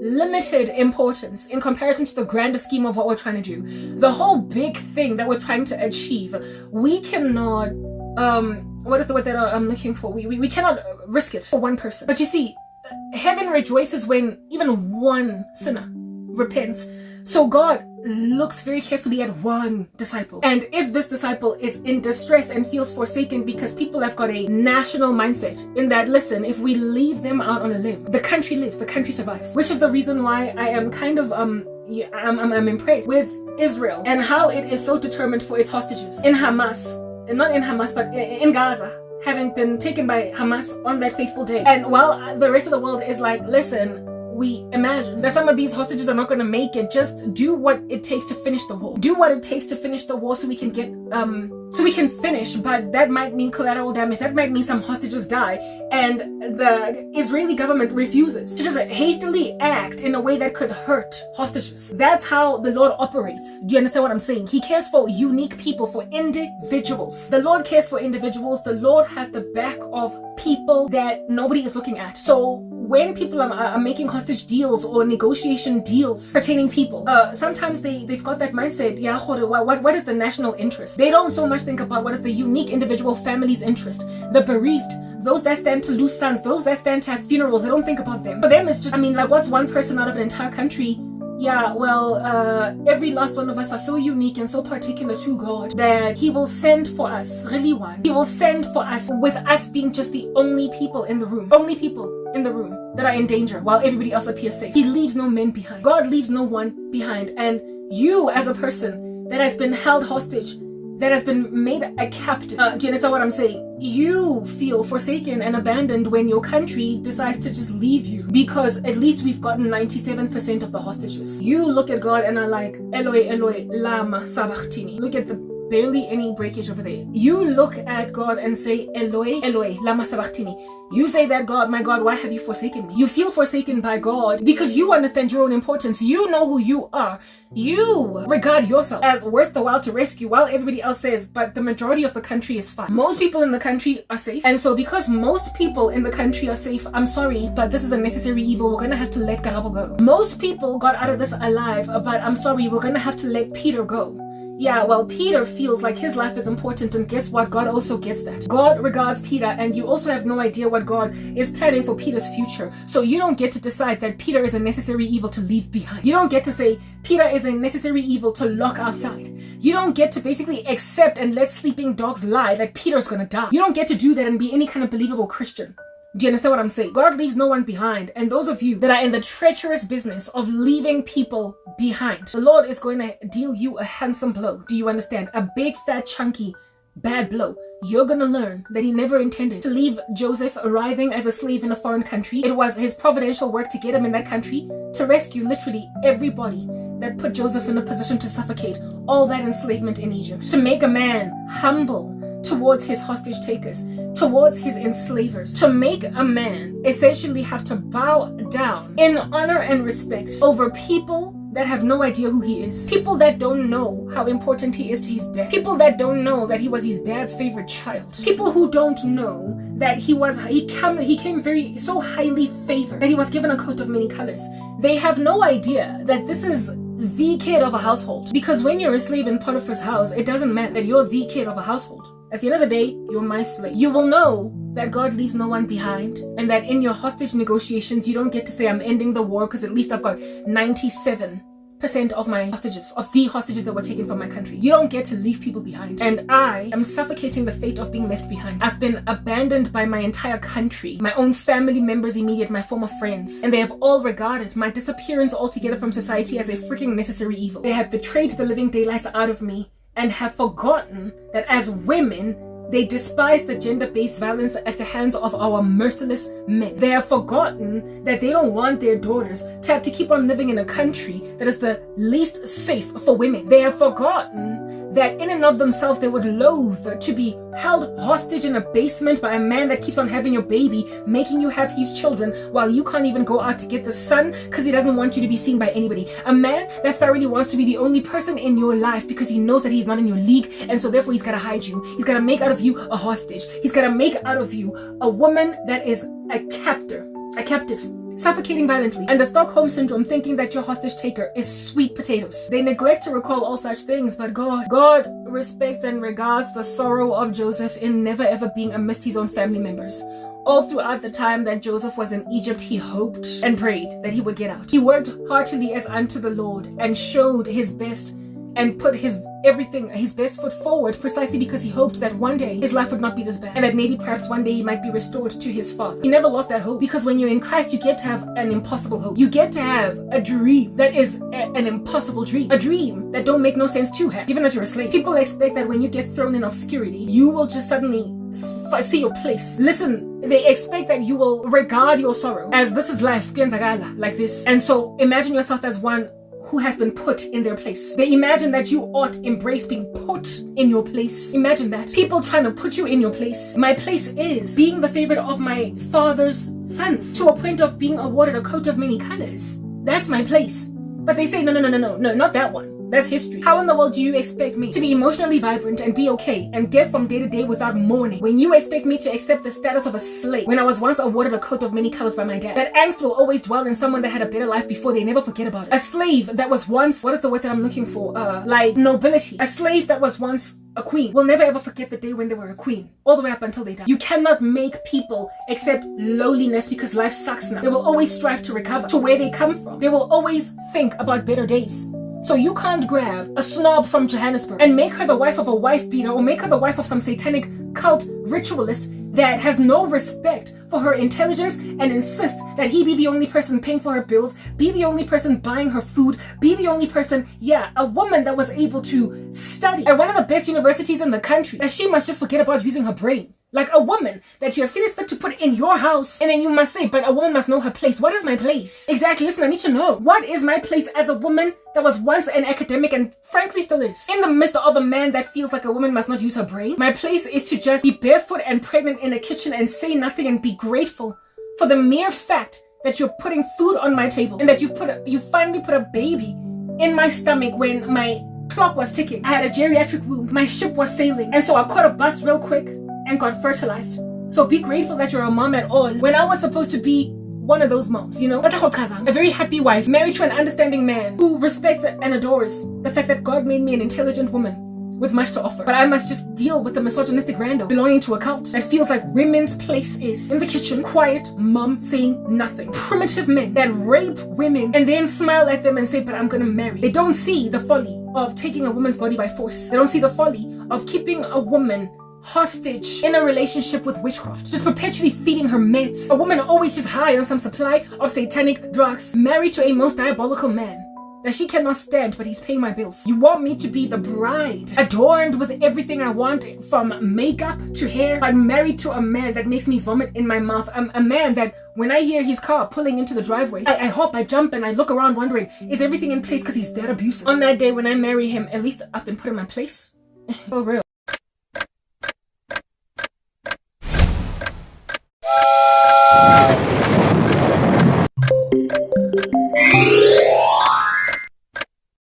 limited importance in comparison to the grander scheme of what we're trying to do. The whole big thing that we're trying to achieve, we cannot what is the word that I'm looking for? We cannot risk it for one person. But you see, heaven rejoices when even one sinner repents. So God looks very carefully at one disciple. And if this disciple is in distress and feels forsaken because people have got a national mindset in that, listen, if we leave them out on a limb, the country lives, the country survives. Which is the reason why I am kind of I'm impressed with Israel and how it is so determined for its hostages in Hamas. Not in Hamas, but in Gaza, having been taken by Hamas on that fateful day. And while the rest of the world is like, listen, we imagine that some of these hostages are not going to make it, just do what it takes to finish the war. Do what it takes to finish the war so we can get, so we can finish, but that might mean collateral damage. That might mean some hostages die. And the Israeli government refuses to just hastily act in a way that could hurt hostages. That's how the Lord operates. Do you understand what I'm saying? He cares for unique people, for individuals. The Lord cares for individuals. The Lord has the back of people that nobody is looking at. So when people are making hostage deals or negotiation deals pertaining people, sometimes they've got that mindset, yeah, what is the national interest? They don't so much think about what is the unique individual family's interest, the bereaved, those that stand to lose sons, those that stand to have funerals. They don't think about them. For them, it's just, what's one person out of an entire country? Yeah, well, every last one of us are so unique and so particular to God that He will send for us, really one. He will send for us with us being just the only people in the room. Only people in the room that are in danger while everybody else appears safe. He leaves no men behind. God leaves no one behind. And you as a person that has been held hostage, that has been made a captive. Do you understand what I'm saying? You feel forsaken and abandoned when your country decides to just leave you, because at least we've gotten 97% of the hostages. You look at God and are like, Eloi, Eloi, lama sabachthani. Look at the barely any breakage over there. You look at God and say, Eloi, Eloi, lama sabachthani. You say that, God, my God, why have you forsaken me? You feel forsaken by God because you understand your own importance. You know who you are. You regard yourself as worth the while to rescue, while everybody else says, but the majority of the country is fine. Most people in the country are safe. And so because most people in the country are safe, I'm sorry, but this is a necessary evil. We're going to have to let Karabo go. Most people got out of this alive, but I'm sorry, we're going to have to let Peter go. Yeah, well, Peter feels like his life is important, and guess what? God also gets that. God regards Peter, and you also have no idea what God is planning for Peter's future. So you don't get to decide that Peter is a necessary evil to leave behind. You don't get to say Peter is a necessary evil to lock outside. You don't get to basically accept and let sleeping dogs lie that Peter's gonna die. You don't get to do that and be any kind of believable Christian. Do you understand what I'm saying? God leaves no one behind. And those of you that are in the treacherous business of leaving people behind, the Lord is going to deal you a handsome blow. Do you understand? A big, fat, chunky, bad blow. You're going to learn that he never intended to leave Joseph arriving as a slave in a foreign country. It was his providential work to get him in that country, to rescue literally everybody that put Joseph in a position to suffocate all that enslavement in Egypt. To make a man humble towards his hostage takers, towards his enslavers, to make a man essentially have to bow down in honor and respect over people that have no idea who he is, people that don't know how important he is to his dad, people that don't know that he was his dad's favorite child, people who don't know that he came very so highly favored that he was given a coat of many colors. They have no idea that this is the kid of a household, because when you're a slave in Potiphar's house, it doesn't matter that you're the kid of a household. At the end of the day, you're my slave. You will know that God leaves no one behind, and that in your hostage negotiations, you don't get to say, I'm ending the war because at least I've got 97% of my hostages, of the hostages that were taken from my country. You don't get to leave people behind. And I am suffocating the fate of being left behind. I've been abandoned by my entire country, my own family members, immediate, my former friends, and they have all regarded my disappearance altogether from society as a freaking necessary evil. They have betrayed the living daylights out of me, and have forgotten that as women, they despise the gender-based violence at the hands of our merciless men. They have forgotten that they don't want their daughters to have to keep on living in a country that is the least safe for women. They have forgotten that in and of themselves they would loathe to be held hostage in a basement by a man that keeps on having your baby, making you have his children while you can't even go out to get the sun because he doesn't want you to be seen by anybody. A man that thoroughly wants to be the only person in your life because he knows that he's not in your league, and so therefore he's got to hide you. He's got to make out of you a hostage. He's got to make out of you a woman that is a captive, suffocating violently, and the Stockholm Syndrome, thinking that your hostage taker is sweet potatoes. They neglect to recall all such things, but God respects and regards the sorrow of Joseph in never ever being amidst his own family members. All throughout the time that Joseph was in Egypt, he hoped and prayed that he would get out. He worked heartily as unto the Lord and showed his best and put his best foot forward, precisely because he hoped that one day his life would not be this bad, and that maybe perhaps one day he might be restored to his father. He never lost that hope, because when you're in Christ, you get to have an impossible hope. You get to have a dream that is an impossible dream, a dream that don't make no sense to have, given that you're a slave. People expect that when you get thrown in obscurity, you will just suddenly see your place. Listen, they expect that you will regard your sorrow as this is life, like this. And so imagine yourself as one who has been put in their place. They imagine that you ought embrace being put in your place. Imagine that. People trying to put you in your place. My place is being the favorite of my father's sons, to a point of being awarded a coat of many colors. That's my place. But they say, no, not that one. That's history. How in the world do you expect me to be emotionally vibrant and be okay and get from day to day without mourning when you expect me to accept the status of a slave when I was once awarded a coat of many colors by my dad? That angst will always dwell in someone that had a better life before. They never forget about it. A slave that was once, what is the word that I'm looking for? Like nobility. A slave that was once a queen will never ever forget the day when they were a queen, all the way up until they die. You cannot make people accept lowliness because life sucks now. They will always strive to recover to where they come from. They will always think about better days. So you can't grab a snob from Johannesburg and make her the wife of a wife beater, or make her the wife of some satanic cult ritualist that has no respect for her intelligence and insists that he be the only person paying for her bills, be the only person buying her food, be the only person, a woman that was able to study at one of the best universities in the country, that she must just forget about using her brain. Like a woman that you have seen it fit to put in your house, and then you must say, but a woman must know her place. What is my place? Exactly, listen, I need to know. What is my place as a woman that was once an academic and frankly still is? In the midst of a man that feels like a woman must not use her brain, my place is to just be barefoot and pregnant in a kitchen and say nothing and be grateful for the mere fact that you're putting food on my table and that you finally put a baby in my stomach when my clock was ticking. I had a geriatric womb. My ship was sailing. And so I caught a bus real quick and got fertilized. So be grateful that you're a mom at all when I was supposed to be one of those moms, you know? A very happy wife, married to an understanding man who respects and adores the fact that God made me an intelligent woman with much to offer. But I must just deal with the misogynistic rando belonging to a cult that feels like women's place is in the kitchen, quiet mom saying nothing. Primitive men that rape women and then smile at them and say, but I'm gonna marry. They don't see the folly of taking a woman's body by force. They don't see the folly of keeping a woman hostage in a relationship with witchcraft, just perpetually feeding her meds. A woman always just high on some supply of satanic drugs, married to a most diabolical man that she cannot stand, but he's paying my bills. You want me to be the bride, adorned with everything I want, from makeup to hair, but married to a man that makes me vomit in my mouth. A man that when I hear his car pulling into the driveway, I hop, I jump, and I look around wondering, is everything in place? Because he's that abusive. On that day when I marry him, at least I've been put in my place. For real.